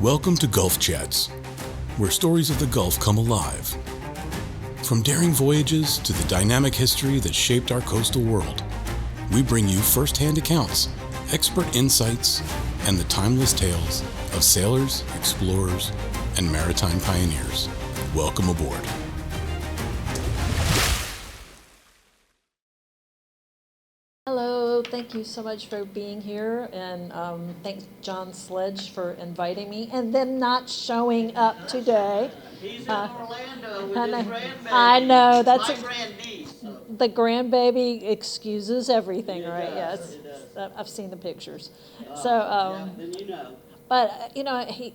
Welcome to Gulf Chats, where stories of the Gulf come alive. From daring voyages to the dynamic history that shaped our coastal world, we bring you first-hand accounts, expert insights, and the timeless tales of sailors, explorers, and maritime pioneers. Welcome aboard. Hello, thank you so much for being here, and thanks John Sledge for inviting me and then not showing up today. He's in Orlando with his grandbaby. I know, that's my grandniece. the grandbaby excuses everything, right? Does, Yes, I've seen the pictures. Then you know. But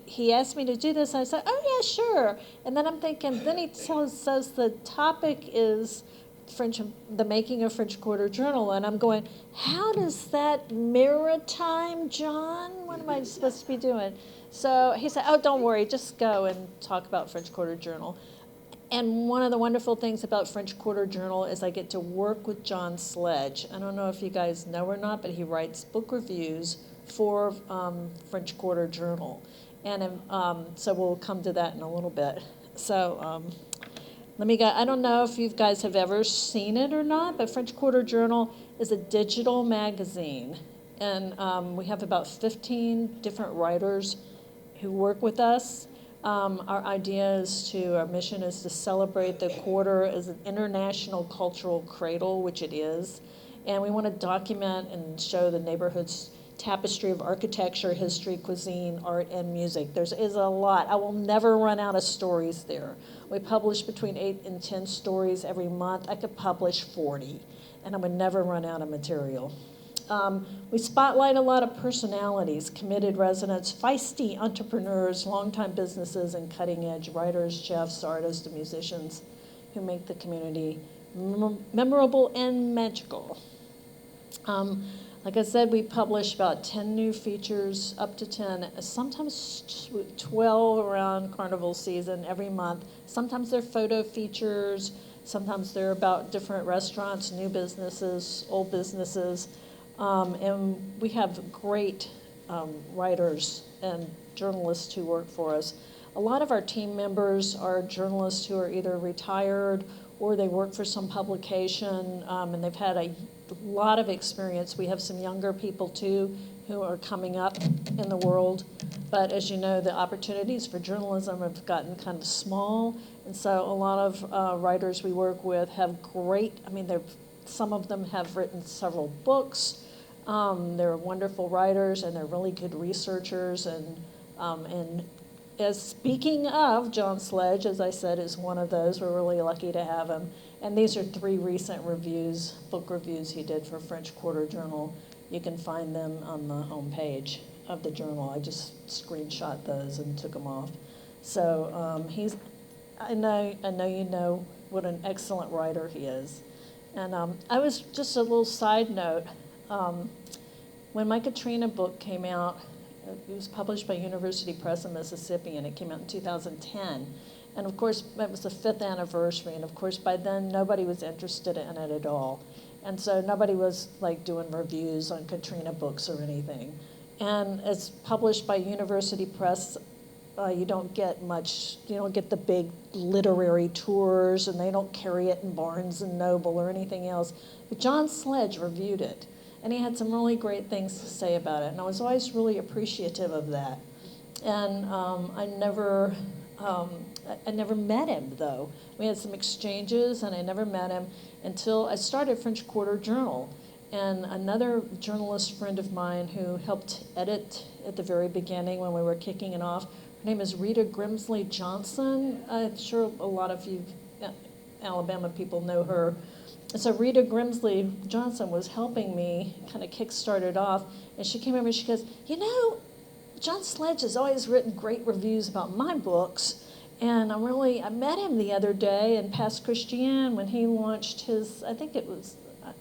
he asked me to do this, and I said, "Oh yeah, sure." And then I'm thinking, then he says the topic is the making of French Quarter Journal, and I'm going, how does that maritime, John? What am I supposed to be doing? So he said, "Oh, don't worry, just go and talk about French Quarter Journal." And one of the wonderful things about French Quarter Journal is I get to work with John Sledge. I don't know if you guys know or not, but he writes book reviews for French Quarter Journal. And so we'll come to that in a little bit. So I don't know if you guys have ever seen it or not, but French Quarter Journal is a digital magazine. And we have about 15 different writers who work with us. Our mission is to celebrate the quarter as an international cultural cradle, which it is. And we want to document and show the neighborhood's tapestry of architecture, history, cuisine, art, and music. There is a lot. I will never run out of stories there. We publish between 8 and 10 stories every month. I could publish 40, and I would never run out of material. We spotlight a lot of personalities, committed residents, feisty entrepreneurs, longtime businesses, and cutting-edge writers, chefs, artists, and musicians who make the community memorable and magical. Like I said, we publish about 10 new features, up to 10, sometimes 12 around Carnival season every month. Sometimes they're photo features, sometimes they're about different restaurants, new businesses, old businesses. And we have great writers and journalists who work for us. A lot of our team members are journalists who are either retired or they work for some publication, and they've had a lot of experience. We have some younger people too who are coming up in the world, but as you know, the opportunities for journalism have gotten kind of small, and so a lot of writers we work with have some of them have written several books. They're wonderful writers and they're really good researchers, and as speaking of, John Sledge, as I said, is one of those. We're really lucky to have him. And these are 3 recent book reviews he did for French Quarter Journal. You can find them on the homepage of the journal. I just screenshot those and took them off. So I know you know what an excellent writer he is. And I was just a little side note. When my Katrina book came out, it was published by University Press in Mississippi, and it came out in 2010. And of course, it was the 5th anniversary, and of course, by then, nobody was interested in it at all. And so nobody was like doing reviews on Katrina books or anything. And it's published by University Press. You don't get the big literary tours, and they don't carry it in Barnes and Noble or anything else. But John Sledge reviewed it. And he had some really great things to say about it, and I was always really appreciative of that. And I never met him, though. We had some exchanges, and I never met him until I started French Quarter Journal. And another journalist friend of mine who helped edit at the very beginning when we were kicking it off, her name is Rita Grimsley Johnson. I'm sure a lot of you Alabama people know her. And so Rita Grimsley Johnson was helping me kind of kickstart it off, and she came over and she goes, John Sledge has always written great reviews about my books, and I met him the other day in Pass Christian when he launched his, I'm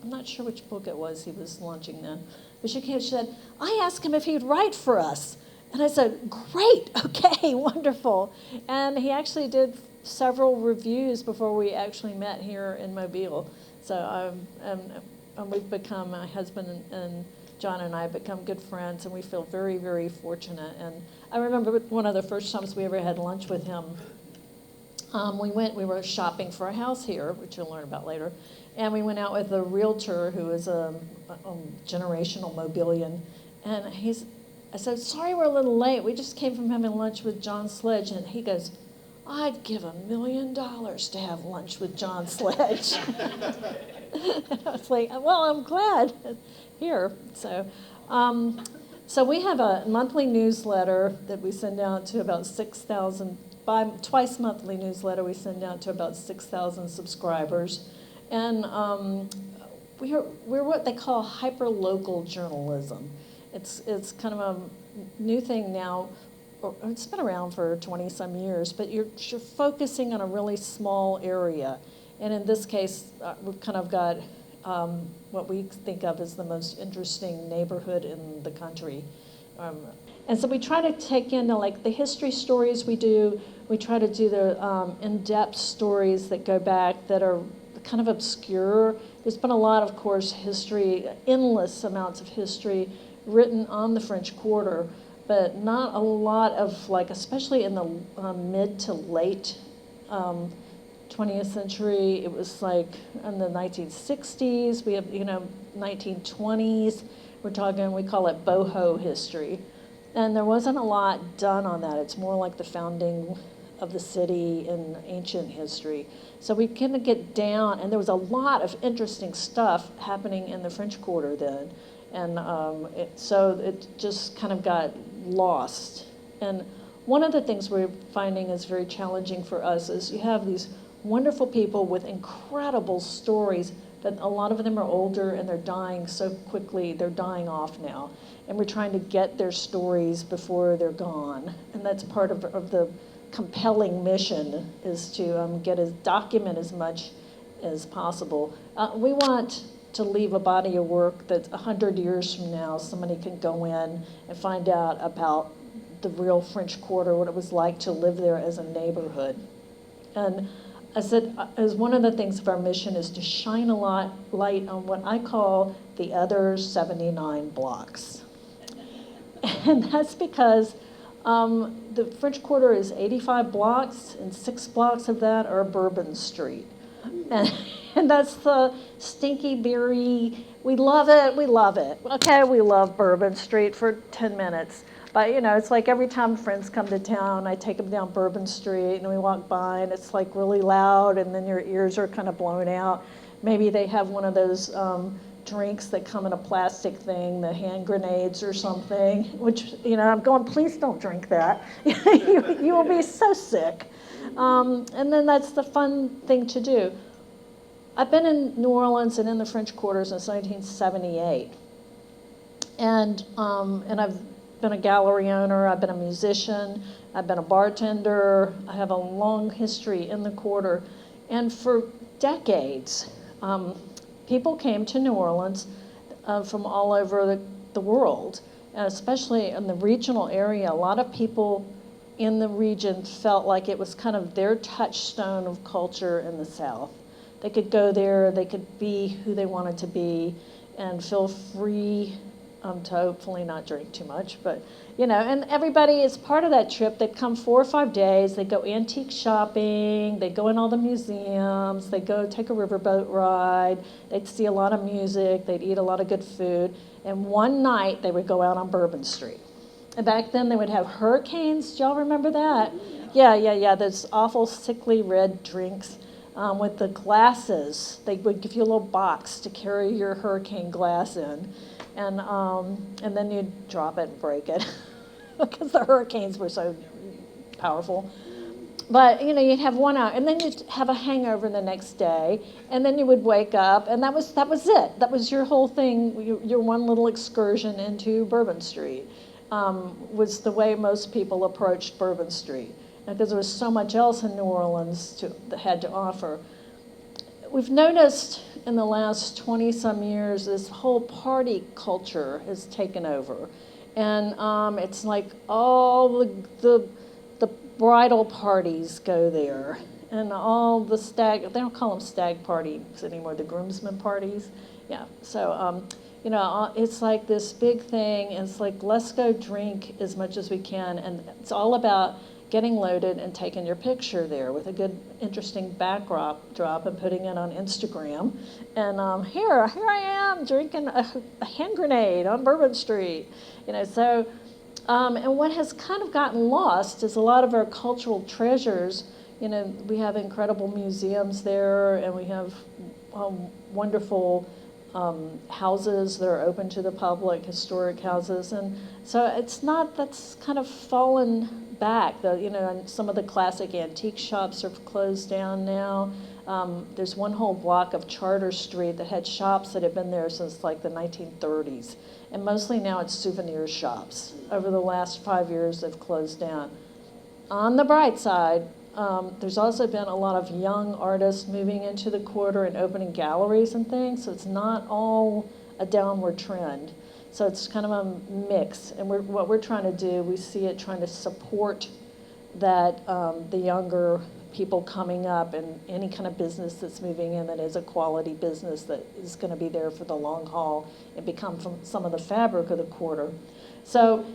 not sure which book it was he was launching then, but she said, I asked him if he would write for us. And I said, great, okay, wonderful. And he actually did several reviews before we actually met here in Mobile. So we've become, my husband and John and I have become good friends, and we feel very, very fortunate. And I remember one of the first times we ever had lunch with him. We were shopping for a house here, which you'll learn about later, and we went out with a realtor who is a generational mobilian, and I said, sorry we're a little late, we just came from having lunch with John Sledge, and he goes, I'd give $1 million to have lunch with John Sledge. And I was like, well, I'm glad here. So we have a monthly newsletter that we send out to about 6,000, twice monthly newsletter we send out to about 6,000 subscribers. And we're what they call hyper-local journalism. It's kind of a new thing now. It's been around for 20-some years, but you're focusing on a really small area. And in this case, we've kind of got what we think of as the most interesting neighborhood in the country. And so we try to take in like the history stories we do. We try to do the in-depth stories that go back that are kind of obscure. There's been a lot, of course, history, endless amounts of history written on the French Quarter, but not a lot of, like, especially in the mid to late 20th century. It was like in the 1960s, we have, 1920s. We're talking, we call it boho history. And there wasn't a lot done on that. It's more like the founding of the city in ancient history. So we kind of get down, and there was a lot of interesting stuff happening in the French Quarter then. And so it just kind of got lost. And one of the things we're finding is very challenging for us is you have these wonderful people with incredible stories, but a lot of them are older and they're dying so quickly, they're dying off now. And we're trying to get their stories before they're gone. And that's part of the compelling mission, is to document as much as possible. We want to leave a body of work that 100 years from now somebody can go in and find out about the real French Quarter, what it was like to live there as a neighborhood. And I said, as one of the things of our mission is to shine a light on what I call the other 79 blocks. And that's because the French Quarter is 85 blocks, and 6 blocks of that are Bourbon Street. And that's the stinky, beery, we love it. Okay, we love Bourbon Street for 10 minutes. But, it's like every time friends come to town, I take them down Bourbon Street, and we walk by, and it's like really loud, and then your ears are kind of blown out. Maybe they have one of those drinks that come in a plastic thing, the hand grenades or something, which, I'm going, please don't drink that. You will be so sick. And then that's the fun thing to do. I've been in New Orleans and in the French Quarter since 1978. And I've been a gallery owner, I've been a musician, I've been a bartender, I have a long history in the Quarter. And for decades, people came to New Orleans from all over the world, and especially in the regional area. A lot of people in the region felt like it was kind of their touchstone of culture in the South. They could go there, they could be who they wanted to be, and feel free to hopefully not drink too much, but and everybody is part of that trip. They'd come 4 or 5 days, they go antique shopping, they go in all the museums, they go take a riverboat ride, they'd see a lot of music, they'd eat a lot of good food, and one night they would go out on Bourbon Street. And back then they would have hurricanes. Do y'all remember that? Yeah, those awful sickly red drinks with the glasses. They would give you a little box to carry your hurricane glass in. And then you'd drop it and break it because the hurricanes were so powerful. But, you'd have 1 hour, and then you'd have a hangover the next day, and then you would wake up, and that was it. That was your whole thing, your one little excursion into Bourbon Street, was the way most people approached Bourbon Street, because there was so much else in New Orleans that had to offer. We've noticed in the last 20-some years, this whole party culture has taken over. And it's like all the bridal parties go there. And all the they don't call them stag parties anymore, the groomsmen parties. Yeah, so It's like this big thing. It's like, let's go drink as much as we can. And it's all about getting loaded and taking your picture there with a good, interesting backdrop and putting it on Instagram. And here I am drinking a hand grenade on Bourbon Street. And what has kind of gotten lost is a lot of our cultural treasures. We have incredible museums there, and we have wonderful houses that are open to the public, historic houses. And so that's kind of fallen back. And some of the classic antique shops are closed down now. There's one whole block of Charter Street that had shops that had been there since like the 1930s. And mostly now it's souvenir shops. Over the last 5 years, they've closed down. On the bright side, there's also been a lot of young artists moving into the quarter and opening galleries and things, so it's not all a downward trend. So it's kind of a mix. And what we're trying to do, we see it trying to support that the younger people coming up and any kind of business that's moving in that is a quality business that is going to be there for the long haul and become some of the fabric of the quarter. So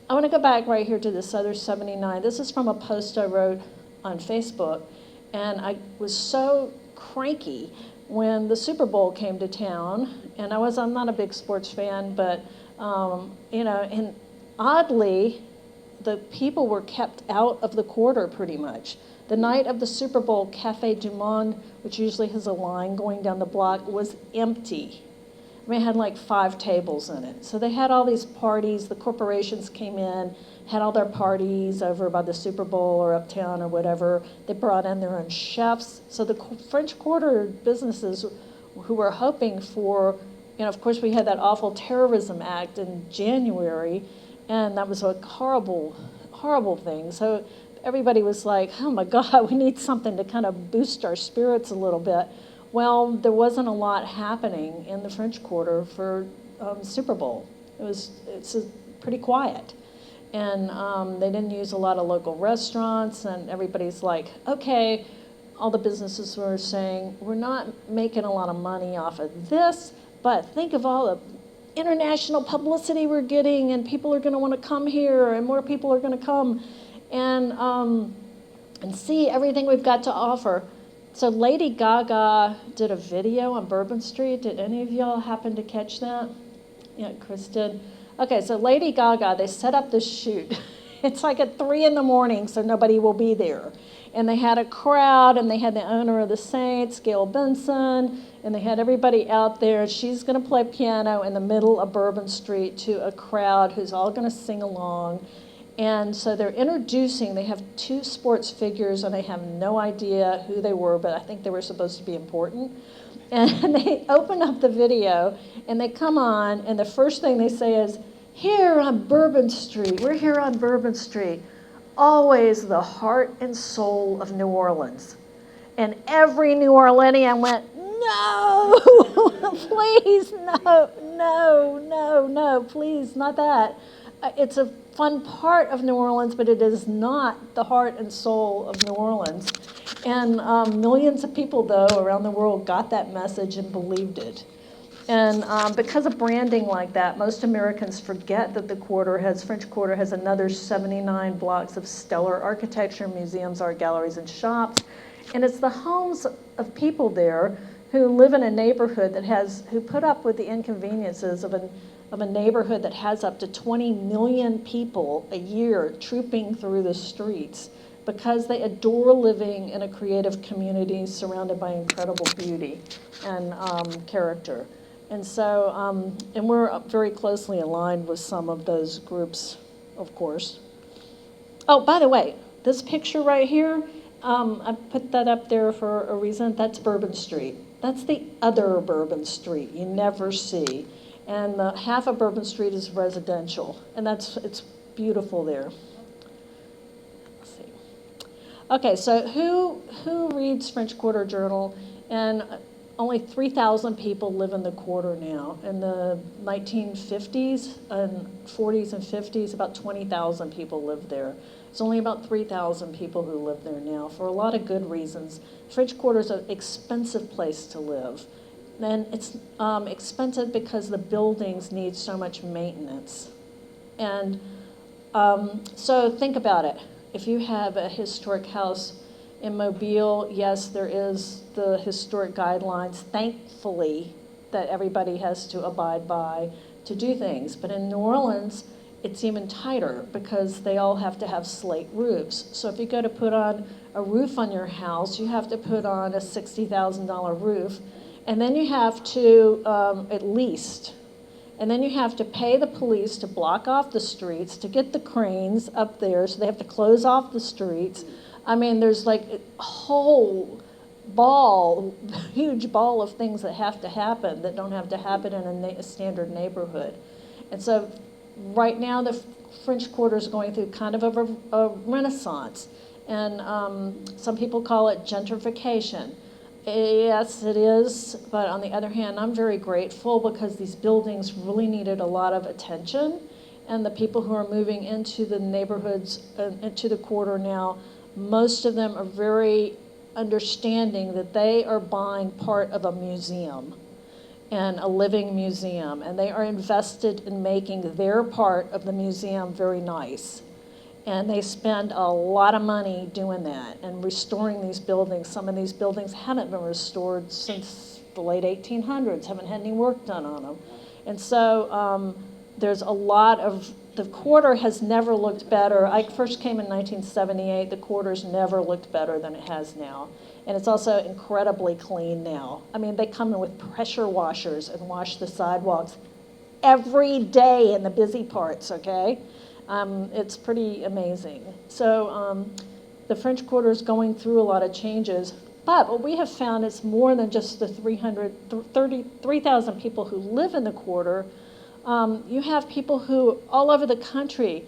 I want to go back right here to this other 79. This is from a post I wrote on Facebook, and I was so cranky when the Super Bowl came to town, and I'm not a big sports fan, but and oddly, the people were kept out of the quarter pretty much. The night of the Super Bowl, Cafe Du Monde, which usually has a line going down the block, was empty. It had like 5 tables in it. So they had all these parties. The corporations came in, had all their parties over by the Super Bowl or uptown or whatever. They brought in their own chefs. So the French Quarter businesses who were hoping for, of course we had that awful terrorism act in January, and that was a horrible, horrible thing. So everybody was like, oh my God, we need something to kind of boost our spirits a little bit. Well, there wasn't a lot happening in the French Quarter for Super Bowl. It's pretty quiet. And they didn't use a lot of local restaurants, and everybody's like, okay, all the businesses were saying, we're not making a lot of money off of this, but think of all the international publicity we're getting, and people are going to want to come here, and more people are going to come and see everything we've got to offer. So Lady Gaga did a video on Bourbon Street. Did any of y'all happen to catch that? Yeah, Chris did. Okay, so Lady Gaga, they set up this shoot. It's like at 3 a.m, so nobody will be there. And they had a crowd, and they had the owner of the Saints, Gail Benson, and they had everybody out there. She's going to play piano in the middle of Bourbon Street to a crowd who's all going to sing along. And so they're introducing, they have 2 sports figures, and I have no idea who they were, but I think they were supposed to be important. And they open up the video, and they come on, and the first thing they say is, here on Bourbon Street, we're here on Bourbon Street, always the heart and soul of New Orleans. And every New Orleanian went, no, please, no, please, not that. It's a fun part of New Orleans, but it is not the heart and soul of New Orleans. And millions of people, though, around the world got that message and believed it. And because of branding like that, most Americans forget that the French Quarter has another 79 blocks of stellar architecture, museums, art galleries, and shops. And it's the homes of people there who live in a neighborhood who put up with the inconveniences of a neighborhood that has up to 20 million people a year trooping through the streets because they adore living in a creative community surrounded by incredible beauty and character. And so, and we're very closely aligned with some of those groups, of course. Oh, by the way, this picture right here, I put that up there for a reason. That's Bourbon Street. That's the other Bourbon Street you never see. And half of Bourbon Street is residential, and it's beautiful there. Let's see. Okay, so who reads French Quarter Journal? And only 3,000 people live in the quarter now. In the 1950s and 40s and 50s, about 20,000 people lived there. It's only about 3,000 people who live there now for a lot of good reasons. French Quarter is an expensive place to live. And it's expensive because the buildings need so much maintenance. And so think about it. If you have a historic house in Mobile, yes, there is the historic guidelines, thankfully, that everybody has to abide by to do things. But in New Orleans, it's even tighter because they all have to have slate roofs. So if you go to put on a roof on your house, you have to put on a $60,000 roof. And then you have to, at least, and then you have to pay the police to block off the streets, to get the cranes up there, so they have to close off the streets. I mean, there's like a whole ball, huge ball of things that have to happen that don't have to happen in a standard neighborhood. And so right now the French Quarter is going through kind of a renaissance. And some people call it gentrification. Yes, it is, but on the other hand, I'm very grateful because these buildings really needed a lot of attention, and the people who are moving into the neighborhoods, into the quarter now, most of them are very understanding that they are buying part of a museum, and a living museum, and they are invested in making their part of the museum very nice. And they spend a lot of money doing that and restoring these buildings. Some of these buildings haven't been restored since the late 1800s, haven't had any work done on them. And so there's a lot of, the quarter has never looked better. I first came in 1978, the quarter's never looked better than it has now. And it's also incredibly clean now. I mean, they come in with pressure washers and wash the sidewalks every day in the busy parts, okay? It's pretty amazing. So the French Quarter is going through a lot of changes, but what we have found is more than just the 3,000 people who live in the quarter. You have people who, all over the country,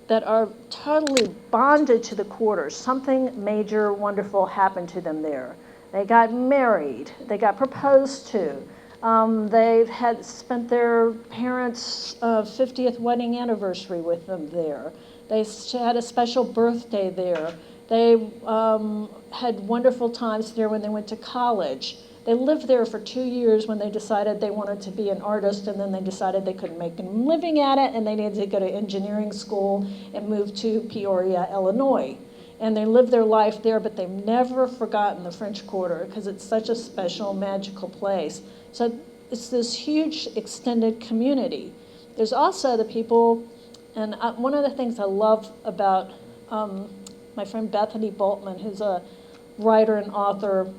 that are totally bonded to the quarter. Something major, wonderful happened to them there. They got married, they got proposed to. They've had spent their parents' 50th wedding anniversary with them there. They had a special birthday there. They had wonderful times there when they went to college. They lived there for 2 years when they decided they wanted to be an artist, and then they decided they couldn't make a living at it, and they needed to go to engineering school and move to Peoria, Illinois. And they lived their life there, but they've never forgotten the French Quarter because it's such a special, magical place. So it's this huge extended community. There's also the people, and one of the things I love about my friend Bethany Boltman, who's a writer and author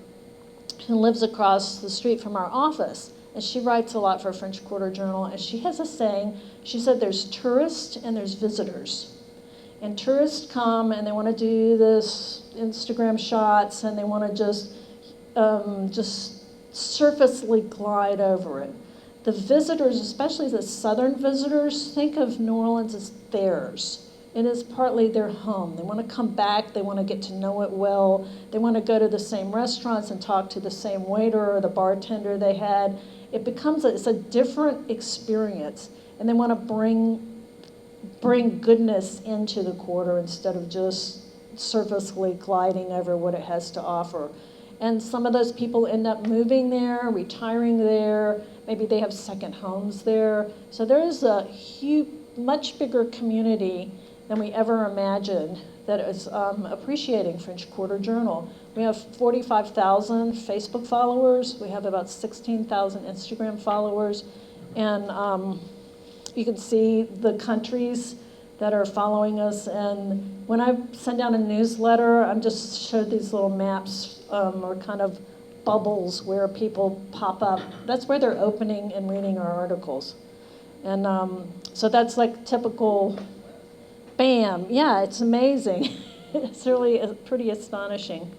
who lives across the street from our office, and she writes a lot for French Quarter Journal, and she has a saying. She said there's tourists and there's visitors. And tourists come and they want to do this Instagram shots, and they want to just surfacely glide over it. The visitors, especially the southern visitors, think of New Orleans as theirs. It is partly their home. They want to come back. They want to get to know it well. They want to go to the same restaurants and talk to the same waiter or the bartender they had. It becomes it's a different experience, and they want to bring goodness into the quarter instead of just surfacely gliding over what it has to offer. And some of those people end up moving there, retiring there. Maybe they have second homes there. So there is a huge, much bigger community than we ever imagined that is appreciating French Quarter Journal. We have 45,000 Facebook followers. We have about 16,000 Instagram followers. And you can see the countries that are following us. And when I send out a newsletter, I'm just showed these little maps or kind of bubbles where people pop up. That's where they're opening and reading our articles. And so that's like typical, bam, yeah, it's amazing. It's really pretty astonishing.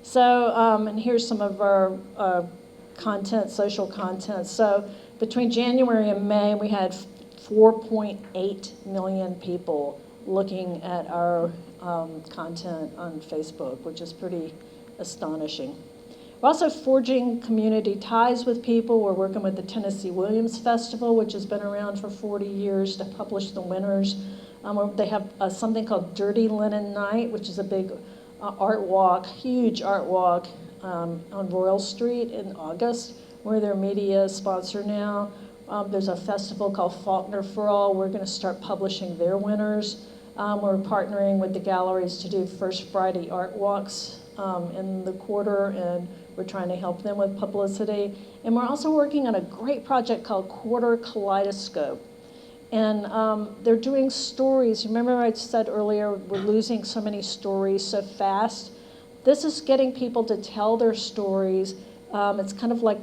So, and here's some of our content, social content. So between January and May, we had 4.8 million people looking at our content on Facebook, which is pretty astonishing. We're also forging community ties with people. We're working with the Tennessee Williams Festival, which has been around for 40 years, to publish the winners. They have something called Dirty Linen Night, which is a big art walk, huge art walk on Royal Street in August, We're their media sponsor now. There's a festival called Faulkner for All. We're going to start publishing their winners. We're partnering with the galleries to do First Friday art walks in the quarter, and we're trying to help them with publicity. And we're also working on a great project called Quarter Kaleidoscope. And they're doing stories. Remember I said earlier, we're losing so many stories so fast. This is getting people to tell their stories. It's kind of like,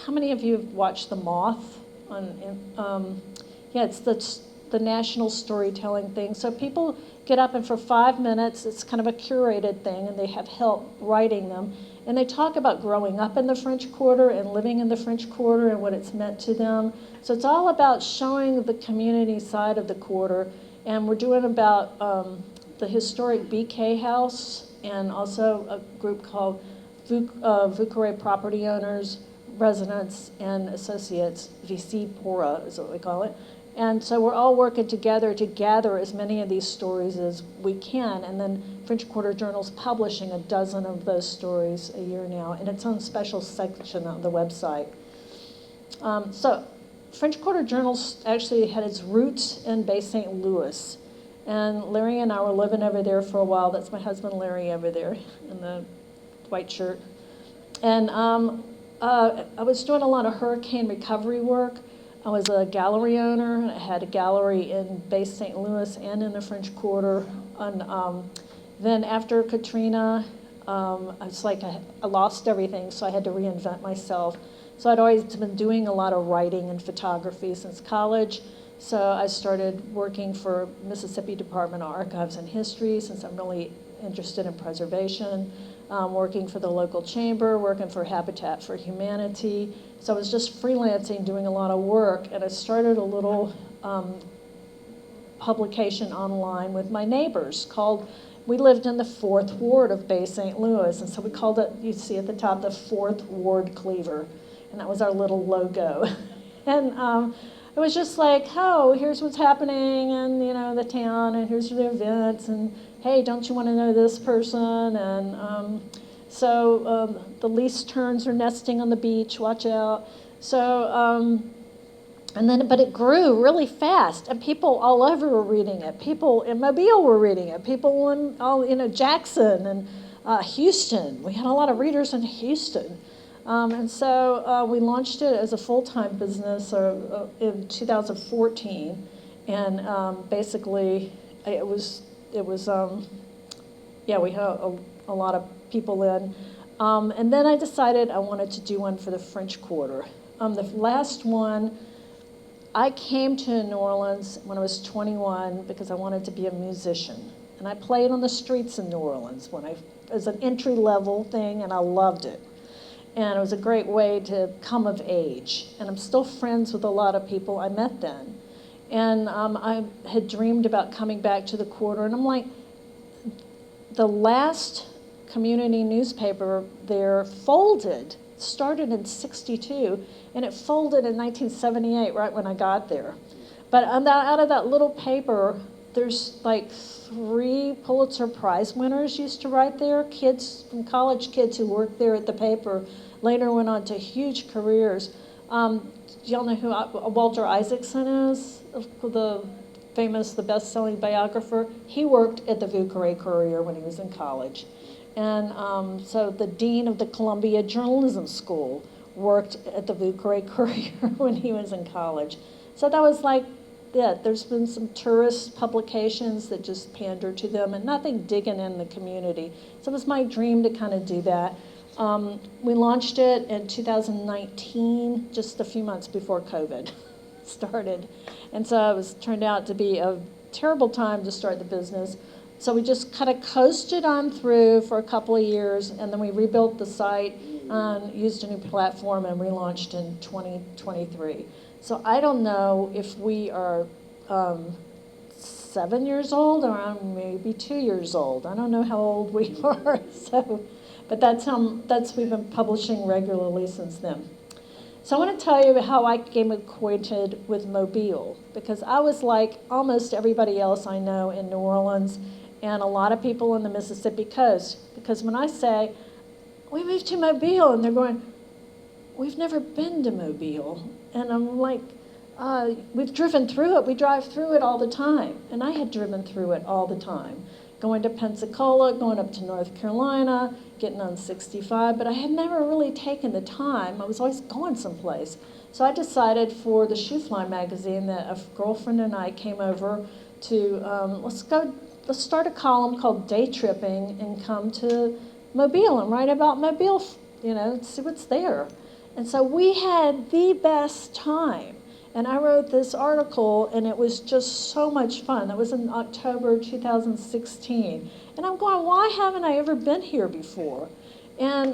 how many of you have watched The Moth? Yeah, it's the national storytelling thing. So people get up and for 5 minutes, it's kind of a curated thing, and they have help writing them. And they talk about growing up in the French Quarter and living in the French Quarter and what it's meant to them. So it's all about showing the community side of the quarter. And we're doing about the historic BK House, and also a group called Vucare Property Owners, Residents, and Associates, VC Pora is what we call it. And so we're all working together to gather as many of these stories as we can. And then French Quarter Journal's publishing a dozen of those stories a year now in its own special section on the website. So French Quarter Journal actually had its roots in Bay St. Louis. And Larry and I were living over there for a while. That's my husband, Larry, over there in the white shirt. And I was doing a lot of hurricane recovery work. I was a gallery owner, and I had a gallery in Bay St. Louis and in the French Quarter. And then after Katrina, I was like, I lost everything, so I had to reinvent myself. So I'd always been doing a lot of writing and photography since college. So I started working for Mississippi Department of Archives and History, since I'm really interested in preservation. Working for the local chamber, working for Habitat for Humanity. So I was just freelancing, doing a lot of work, and I started a little publication online with my neighbors called, we lived in the 4th Ward of Bay St. Louis, and so we called it, you see at the top, the 4th Ward Cleaver, and that was our little logo. And it was just like, oh, here's what's happening in the town, and here's the events, and hey, don't you want to know this person? And so the least terns are nesting on the beach, watch out. So, but it grew really fast, and people all over were reading it. People in Mobile were reading it. People in Jackson and Houston. We had a lot of readers in Houston. And so we launched it as a full-time business in 2014. And basically, we had a lot of people in. And then I decided I wanted to do one for the French Quarter. The last one, I came to New Orleans when I was 21 because I wanted to be a musician. And I played on the streets in New Orleans as an entry-level thing, and I loved it. And it was a great way to come of age. And I'm still friends with a lot of people I met then. And I had dreamed about coming back to the quarter, and I'm like, the last community newspaper there folded, started in '62, and it folded in 1978, right when I got there. But out of that little paper, there's like 3 Pulitzer Prize winners used to write there, college kids who worked there at the paper, later went on to huge careers. Do y'all know who Walter Isaacson is? The best-selling biographer? He worked at the Vucare Courier when he was in college. And so the dean of the Columbia Journalism School worked at the Vucare Courier when he was in college. So that was like, yeah, there's been some tourist publications that just pander to them and nothing digging in the community. So it was my dream to kind of do that. We launched it in 2019, just a few months before COVID started. And so it turned out to be a terrible time to start the business. So we just kind of coasted on through for a couple of years, and then we rebuilt the site, used a new platform, and relaunched in 2023. So I don't know if we are 7 years old or maybe 2 years old. I don't know how old we are. But we've been publishing regularly since then. So I want to tell you how I became acquainted with Mobile, because I was like almost everybody else I know in New Orleans and a lot of people on the Mississippi coast. Because when I say, we moved to Mobile, and they're going, we've never been to Mobile. And I'm like, we've driven through it. We drive through it all the time. And I had driven through it all the time, going to Pensacola, going up to North Carolina, getting on 65, but I had never really taken the time. I was always going someplace. So I decided for the Shoe Fly magazine that a girlfriend and I came over to, let's start a column called Day Tripping and come to Mobile and write about Mobile, see what's there. And so we had the best time. And I wrote this article, and it was just so much fun. That was in October 2016. And I'm going, why haven't I ever been here before? And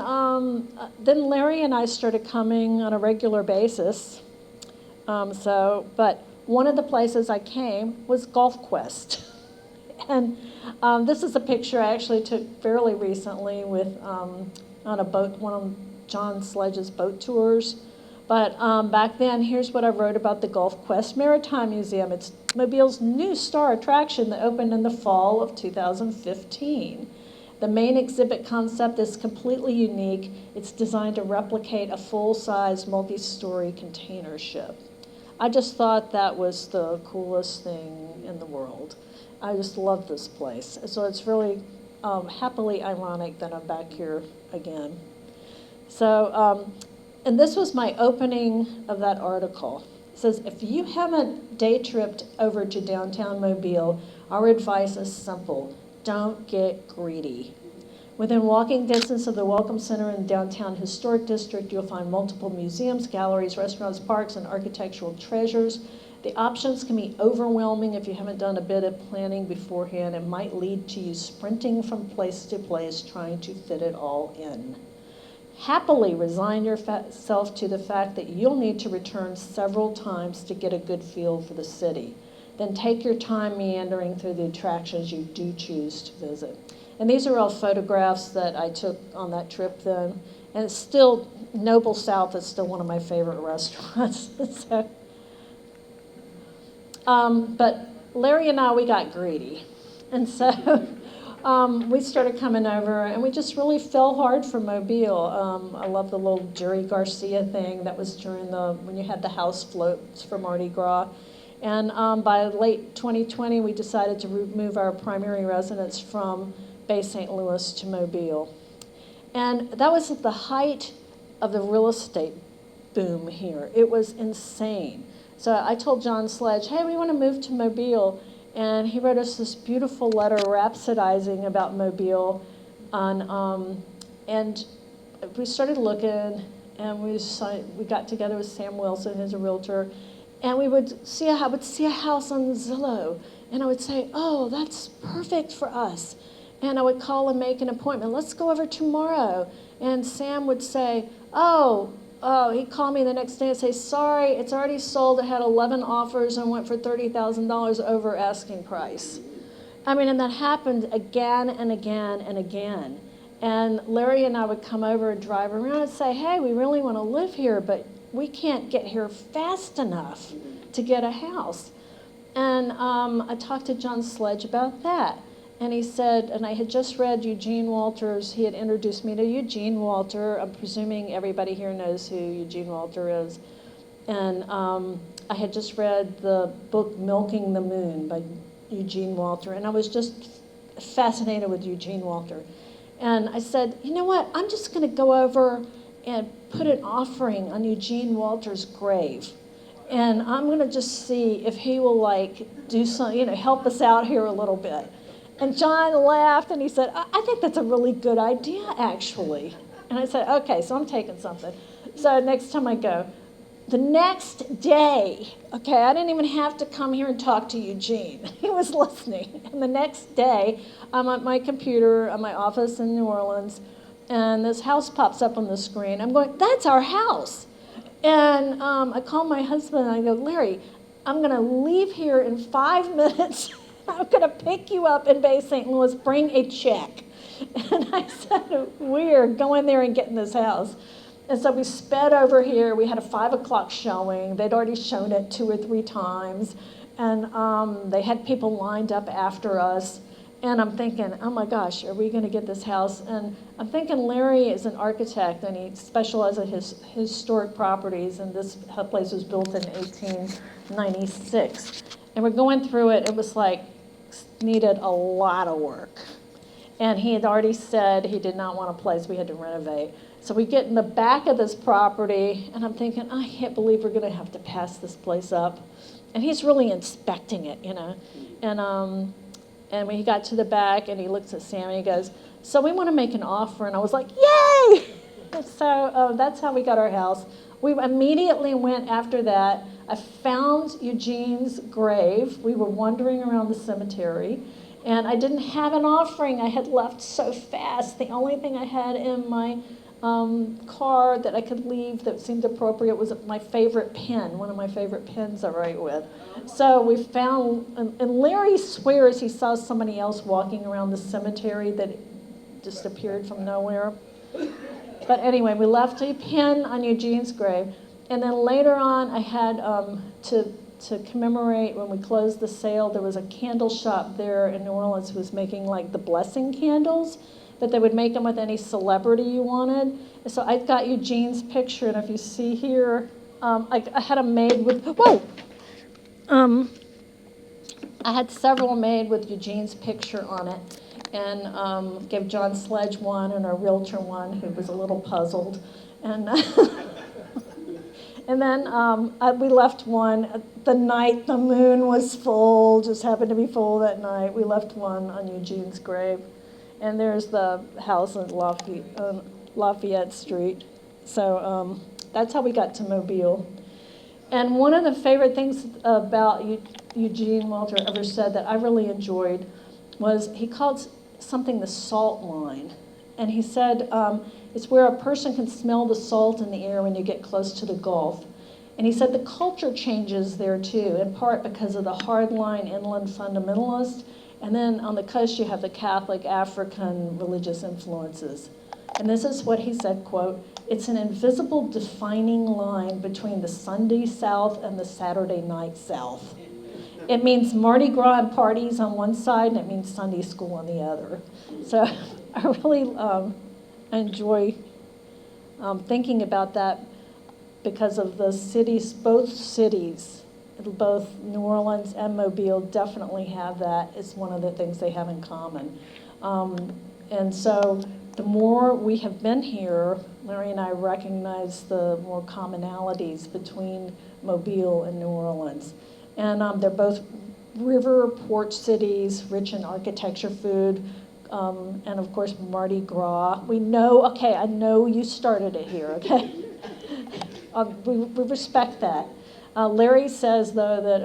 then Larry and I started coming on a regular basis. But one of the places I came was Golf Quest. And this is a picture I actually took fairly recently with on a boat, one of John Sledge's boat tours. But back then, here's what I wrote about the Gulf Quest Maritime Museum. It's Mobile's new star attraction that opened in the fall of 2015. The main exhibit concept is completely unique. It's designed to replicate a full-size, multi-story container ship. I just thought that was the coolest thing in the world. I just love this place. So it's really happily ironic that I'm back here again. So, and this was my opening of that article. It says, if you haven't day tripped over to downtown Mobile, our advice is simple. Don't get greedy. Within walking distance of the Welcome Center in the downtown historic district, you'll find multiple museums, galleries, restaurants, parks, and architectural treasures. The options can be overwhelming if you haven't done a bit of planning beforehand. It might lead to you sprinting from place to place trying to fit it all in. Happily resign yourself to the fact that you'll need to return several times to get a good feel for the city. Then take your time meandering through the attractions you do choose to visit. And these are all photographs that I took on that trip then. And it's still, Noble South is still one of my favorite restaurants. But Larry and I, we got greedy. And so we started coming over, and we just really fell hard for Mobile. I love the little Jerry Garcia thing that was during when you had the house floats for Mardi Gras. And by late 2020, we decided to move our primary residence from Bay St. Louis to Mobile. And that was at the height of the real estate boom here. It was insane. So I told John Sledge, hey, we want to move to Mobile. And he wrote us this beautiful letter rhapsodizing about Mobile. And we started looking, and we got together with Sam Wilson, who's a realtor, and we would see a house on Zillow, and I would say, oh, that's perfect for us. And I would call and make an appointment. Let's go over tomorrow. And Sam would say, he'd call me the next day and say, sorry, it's already sold. It had 11 offers and went for $30,000 over asking price. And that happened again and again and again. And Larry and I would come over and drive around and say, hey, we really want to live here, but we can't get here fast enough to get a house. And I talked to John Sledge about that. And he said, and I had just read Eugene Walter's, he had introduced me to Eugene Walter. I'm presuming everybody here knows who Eugene Walter is. And I had just read the book Milking the Moon by Eugene Walter, and I was just fascinated with Eugene Walter. And I said, you know what, I'm just going to go over and put an offering on Eugene Walter's grave. And I'm going to just see if he will do something, help us out here a little bit. And John laughed, and he said, I think that's a really good idea, actually. And I said, okay, so I'm taking something. So next time I go, the next day, okay, I didn't even have to come here and talk to Eugene. He was listening. And the next day, I'm at my computer at my office in New Orleans, and this house pops up on the screen. I'm going, that's our house. And I call my husband, and I go, Larry, I'm going to leave here in 5 minutes. I'm going to pick you up in Bay St. Louis, bring a check. And I said, we're going there and getting this house. And so we sped over here. We had a 5 o'clock showing. They'd already shown it 2 or 3 times. And they had people lined up after us. And I'm thinking, oh my gosh, are we going to get this house? And I'm thinking Larry is an architect, and he specializes in historic properties, and this place was built in 1896. And we're going through it, it was like, needed a lot of work. And he had already said he did not want a place we had to renovate. So we get in the back of this property, and I'm thinking, I can't believe we're going to have to pass this place up. And he's really inspecting it, you know. And when he got to the back, and he looks at Sam, and he goes, so we want to make an offer. And I was like, yay! So that's how we got our house. We immediately went after that. I found Eugene's grave. We were wandering around the cemetery. And I didn't have an offering. I had left so fast. The only thing I had in my car that I could leave that seemed appropriate was my favorite pen, one of my favorite pens I write with. So we found, and Larry swears he saw somebody else walking around the cemetery that just appeared from nowhere. But anyway, we left a pen on Eugene's grave. And then later on, I had to commemorate when we closed the sale, there was a candle shop there in New Orleans who was making like the blessing candles, but they would make them with any celebrity you wanted. And so I got Eugene's picture, and if you see here, I had them made with, whoa! I had several made with Eugene's picture on it, and gave John Sledge one and our realtor one who was a little puzzled. And and then we left one the night the moon was full, just happened to be full that night. We left one on Eugene's grave. And there's the house on Lafayette Street. So that's how we got to Mobile. And one of the favorite things about Eugene Walter ever said that I really enjoyed was he called something the salt line. And he said it's where a person can smell the salt in the air when you get close to the Gulf. And he said the culture changes there too, in part because of the hardline inland fundamentalist. And then on the coast you have the Catholic African religious influences. And this is what he said, quote, "It's an invisible defining line between the Sunday South and the Saturday night South. It means Mardi Gras and parties on one side, and it means Sunday school on the other." So I really enjoy thinking about that because of the cities, both New Orleans and Mobile definitely have that. It's one of the things they have in common. And so the more we have been here, Larry and I recognize the more commonalities between Mobile and New Orleans. And they're both river port cities, rich in architecture, food, and of course Mardi Gras. We know, okay, I know you started it here, okay? We respect that. Larry says, though, that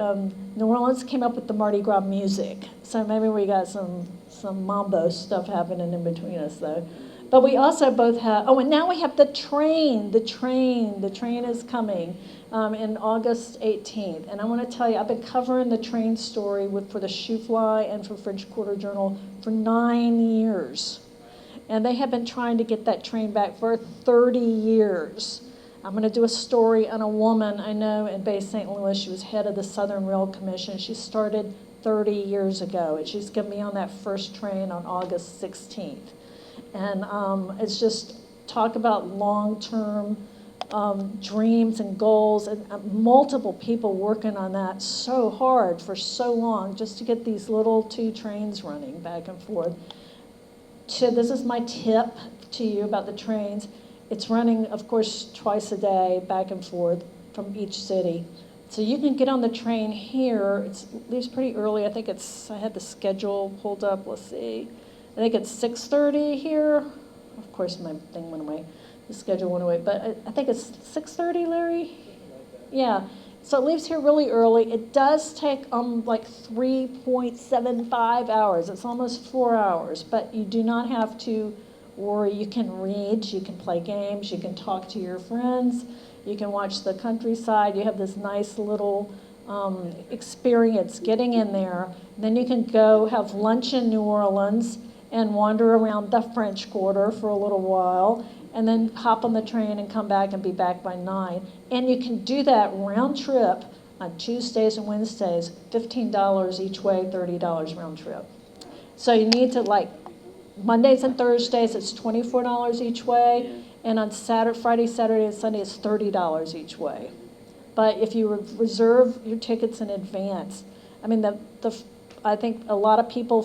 New Orleans came up with the Mardi Gras music. So maybe we got some mambo stuff happening in between us, though. But we also both have, and now we have the train. The train is coming in August 18th. And I want to tell you, I've been covering the train story for the Shoe Fly and for French Quarter Journal for 9 years. And they have been trying to get that train back for 30 years. I'm going to do a story on a woman I know in Bay St. Louis. She was head of the Southern Rail Commission. She started 30 years ago, and she's going to be on that first train on August 16th. And it's just talk about long-term dreams and goals, and multiple people working on that so hard for so long just to get these little 2 trains running back and forth. This is my tip to you about the trains. It's running, of course, twice a day, back and forth from each city. So you can get on the train here. It leaves pretty early. I had the schedule pulled up. Let's see. I think it's 6:30 here. Of course, my thing went away. The schedule went away. But I think it's 6:30, Larry? Yeah. So it leaves here really early. It does take like 3.75 hours. It's almost 4 hours. But you do not have to worry. You can read, you can play games, you can talk to your friends, you can watch the countryside. You have this nice little experience getting in there. And then you can go have lunch in New Orleans and wander around the French Quarter for a little while, and then hop on the train and come back and be back by 9. And you can do that round trip on Tuesdays and Wednesdays, $15 each way, $30 round trip. So you need to, like, Mondays and Thursdays, it's $24 each way, and on Friday, Saturday, and Sunday, it's $30 each way. But if you reserve your tickets in advance, I mean, I think a lot of people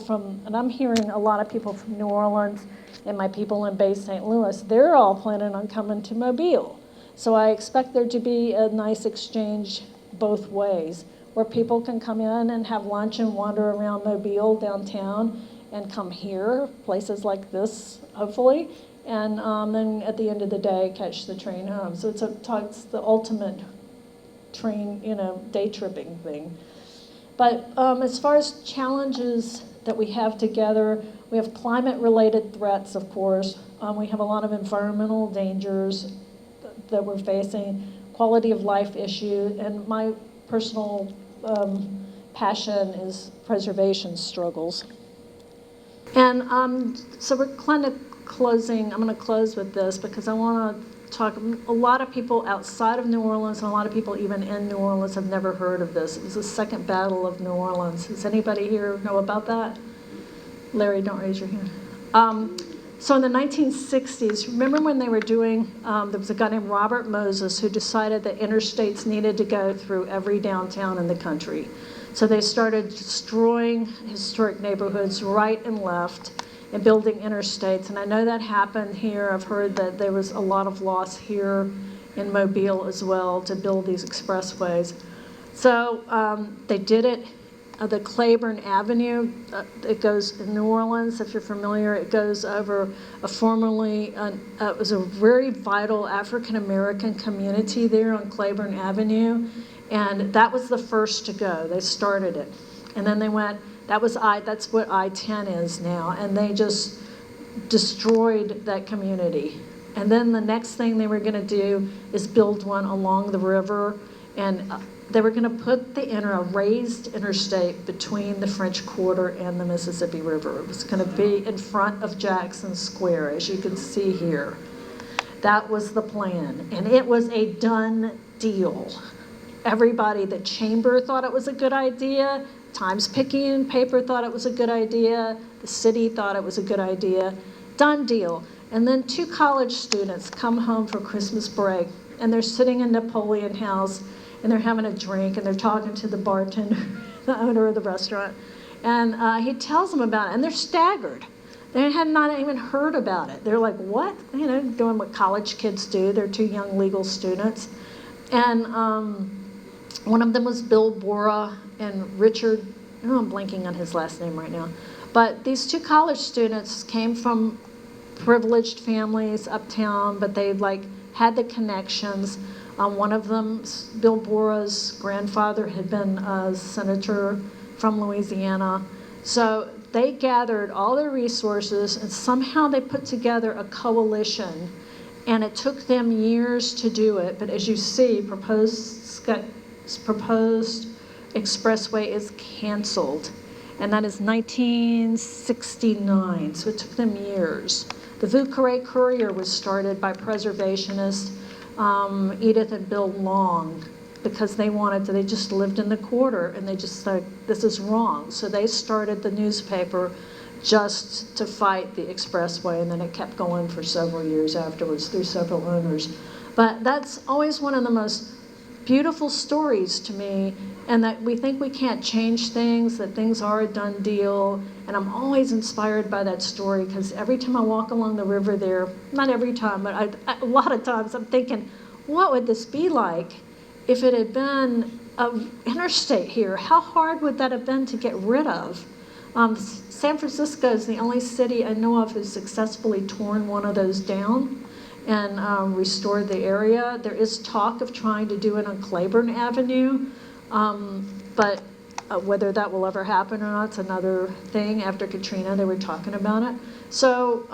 and I'm hearing a lot of people from New Orleans and my people in Bay St. Louis, they're all planning on coming to Mobile. So I expect there to be a nice exchange both ways, where people can come in and have lunch and wander around Mobile downtown and come here, places like this, hopefully, and then at the end of the day, catch the train home. So it's the ultimate train, day tripping thing. But as far as challenges that we have together, we have climate-related threats, of course. We have a lot of environmental dangers that we're facing, quality of life issue, and my personal passion is preservation struggles. And so we're kind of closing. I'm going to close with this because I want to talk. A lot of people outside of New Orleans and a lot of people even in New Orleans have never heard of this. It was the Second Battle of New Orleans. Does anybody here know about that? Larry, don't raise your hand. So in the 1960s, remember when they were doing, there was a guy named Robert Moses who decided that interstates needed to go through every downtown in the country. So they started destroying historic neighborhoods right and left and building interstates. And I know that happened here. I've heard that there was a lot of loss here in Mobile as well to build these expressways. So they did it. The Claiborne Avenue, it goes in New Orleans, if you're familiar, it goes over it was a very vital African-American community there on Claiborne Avenue, and that was the first to go. They started it. And then they went, that's what I-10 is now, and they just destroyed that community. And then the next thing they were gonna do is build one along the river, and they were going to put a raised interstate between the French Quarter and the Mississippi River. It was going to be in front of Jackson Square, as you can see here. That was the plan, and it was a done deal. Everybody, the chamber thought it was a good idea, Times-Picayune paper thought it was a good idea, the city thought it was a good idea. Done deal. And then 2 college students come home for Christmas break, and they're sitting in Napoleon House, and they're having a drink, and they're talking to the bartender, the owner of the restaurant, and he tells them about it, and they're staggered. They had not even heard about it. They're like, what? Doing what college kids do. They're 2 young legal students. And one of them was Bill Bora and Richard, I'm blanking on his last name right now, but these 2 college students came from privileged families uptown, but they had the connections. One of them, Bill Bora's grandfather, had been a senator from Louisiana. So they gathered all their resources and somehow they put together a coalition. And it took them years to do it. But as you see, proposed expressway is canceled. And that is 1969. So it took them years. The Vieux Carré Courier was started by preservationists Edith and Bill Long, because they just lived in the quarter and they just said, this is wrong. So they started the newspaper just to fight the expressway, and then it kept going for several years afterwards through several owners. But that's always one of the most beautiful stories to me, and that we think we can't change things, that things are a done deal. And I'm always inspired by that story, because every time I walk along the river there, not every time, but a lot of times I'm thinking, what would this be like if it had been an interstate here? How hard would that have been to get rid of? San Francisco is the only city I know of who's successfully torn one of those down and restored the area. There is talk of trying to do it on Claiborne Avenue, but whether that will ever happen or not, it's another thing. After Katrina, they were talking about it. So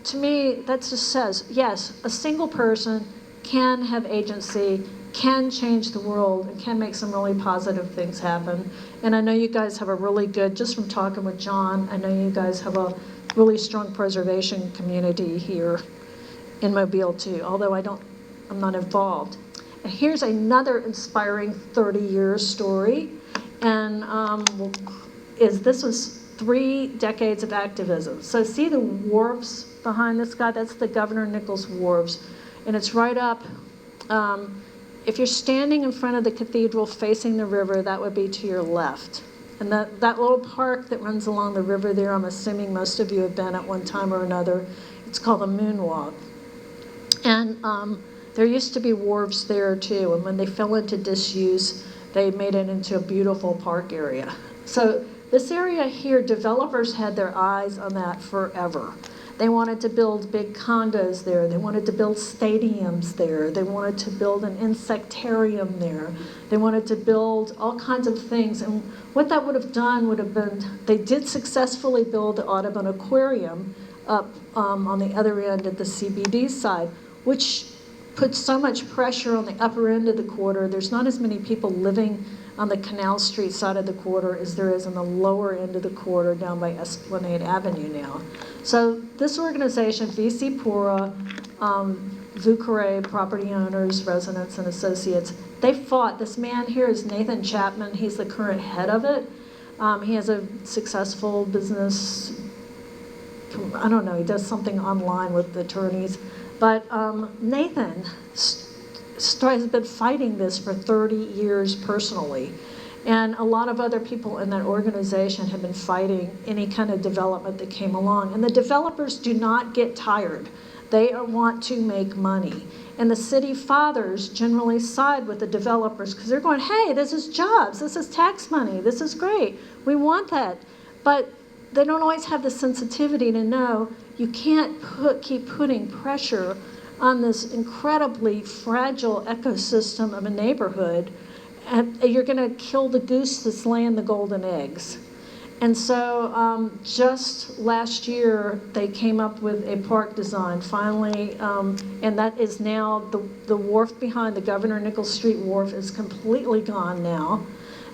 to me, that just says, yes, a single person can have agency, can change the world, and can make some really positive things happen. And I know you guys have a really good, just from talking with John, I know you guys have a really strong preservation community here in Mobile too, although I'm not involved. And here's another inspiring 30-year story. And this was 3 decades of activism. So see the wharves behind this guy? That's the Governor Nichols Wharves. And it's right up, if you're standing in front of the cathedral facing the river, that would be to your left. And that little park that runs along the river there, I'm assuming most of you have been at one time or another, it's called the Moonwalk. And there used to be wharves there too, and when they fell into disuse, they made it into a beautiful park area. So this area here, developers had their eyes on that forever. They wanted to build big condos there. They wanted to build stadiums there. They wanted to build an insectarium there. They wanted to build all kinds of things. And what that would have done would have been, they did successfully build the Audubon Aquarium up on the other end at the CBD side, which put so much pressure on the upper end of the quarter. There's not as many people living on the Canal Street side of the quarter as there is on the lower end of the quarter down by Esplanade Avenue now. So this organization, VC Pura, Vucare Property Owners, Residents, and Associates, they fought. This man here is Nathan Chapman. He's the current head of it. He has a successful business, I don't know, he does something online with attorneys. But Nathan has been fighting this for 30 years personally. And a lot of other people in that organization have been fighting any kind of development that came along. And the developers do not get tired. They want to make money. And the city fathers generally side with the developers because they're going, hey, this is jobs, this is tax money, this is great, we want that. But they don't always have the sensitivity to know you can't keep putting pressure on this incredibly fragile ecosystem of a neighborhood, and you're going to kill the goose that's laying the golden eggs. And so just last year, they came up with a park design, finally, and that is now, the wharf behind the Governor Nichols Street Wharf is completely gone now.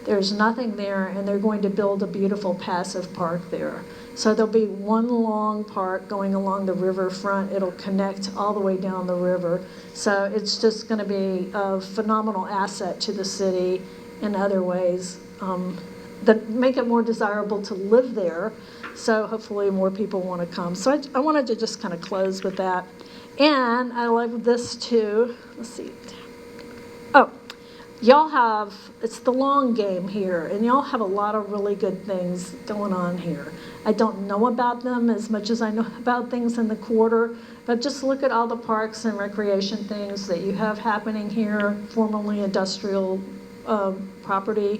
There's nothing there, and they're going to build a beautiful passive park there. So there'll be one long park going along the riverfront. It'll connect all the way down the river. So it's just going to be a phenomenal asset to the city in other ways that make it more desirable to live there. So hopefully more people want to come. So I wanted to just kind of close with that. And I love this too. Let's see. Oh. Y'all have, it's the long game here, and y'all have a lot of really good things going on here. I don't know about them as much as I know about things in the quarter, but just look at all the parks and recreation things that you have happening here, formerly industrial property.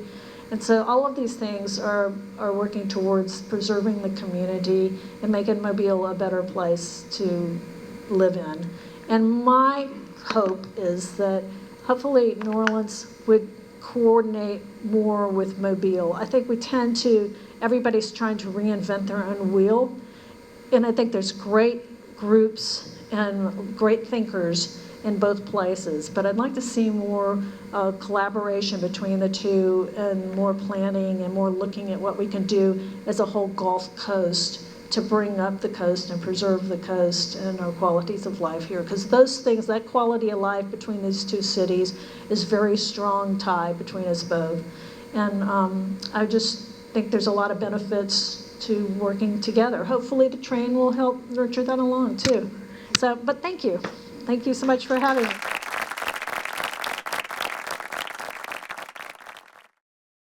And so all of these things are working towards preserving the community and making Mobile a better place to live in. And my hope is that hopefully New Orleans would coordinate more with Mobile. I think we tend to, everybody's trying to reinvent their own wheel. And I think there's great groups and great thinkers in both places. But I'd like to see more collaboration between the two and more planning and more looking at what we can do as a whole Gulf Coast to bring up the coast and preserve the coast and our qualities of life here. Because those things, that quality of life between these two cities is very strong tie between us both. And I just think there's a lot of benefits to working together. Hopefully the train will help nurture that along too. So, but thank you. Thank you so much for having me.